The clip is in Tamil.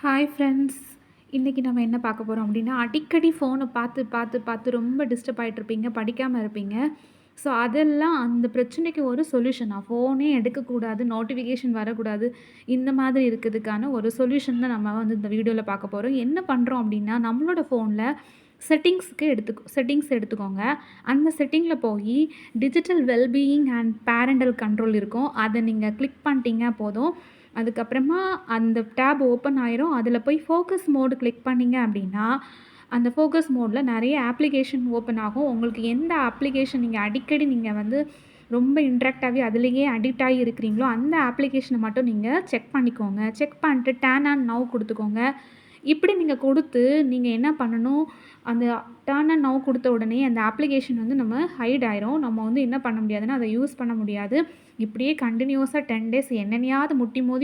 Hi friends. இன்றைக்கி நம்ம என்ன பார்க்க போகிறோம் அப்படின்னா, அடிக்கடி ஃபோனை பார்த்து பார்த்து பார்த்து ரொம்ப டிஸ்டர்ப் ஆகிட்ருப்பீங்க, படிக்காமல் இருப்பீங்க. ஸோ அதெல்லாம் அந்த பிரச்சனைக்கு ஒரு சொல்யூஷனா, ஃபோனே எடுக்கக்கூடாது, நோட்டிஃபிகேஷன் வரக்கூடாது, இந்த மாதிரி இருக்கிறதுக்கான ஒரு சொல்யூஷன் தான் நம்ம வந்து இந்த வீடியோவில் பார்க்க போகிறோம். என்ன பண்ணுறோம் அப்படின்னா, நம்மளோட ஃபோனில் செட்டிங்ஸ் எடுத்துக்கோங்க. அந்த செட்டிங்கில் போய் digital wellbeing and parental control இருக்கும். அதை நீங்கள் கிளிக் பண்ணிட்டீங்க போதும். அதுக்கப்புறமா அந்த டேப் ஓப்பன் ஆயிரும். அதில் போய் ஃபோக்கஸ் மோடு கிளிக் பண்ணிங்க அப்படின்னா, அந்த ஃபோக்கஸ் மோடில் நிறைய அப்ளிகேஷன் ஓப்பன் ஆகும். உங்களுக்கு எந்த அப்ளிகேஷன் அடிக்கடி நீங்கள் வந்து ரொம்ப இன்ட்ராக்ட் அதிலேயே அடிக்ட் ஆகி இருக்கிறீங்களோ, அந்த அப்ளிகேஷனை மட்டும் நீங்கள் செக் பண்ணிக்கோங்க. செக் பண்ணிட்டு டர்ன் ஆன் நவ் கொடுத்துக்கோங்க. இப்படி நீங்கள் கொடுத்து நீங்கள் என்ன பண்ணணும், அந்த டர்ன் ஆன் நவ் கொடுத்த உடனே அந்த அப்ளிகேஷன் வந்து நம்ம ஹைட் ஆயிரும். நம்ம வந்து என்ன பண்ண முடியாதுன்னா, அதை யூஸ் பண்ண முடியாது. இப்படியே கண்டினியூஸாக 10 டேஸ் என்னென்னையாவது முட்டி மோதி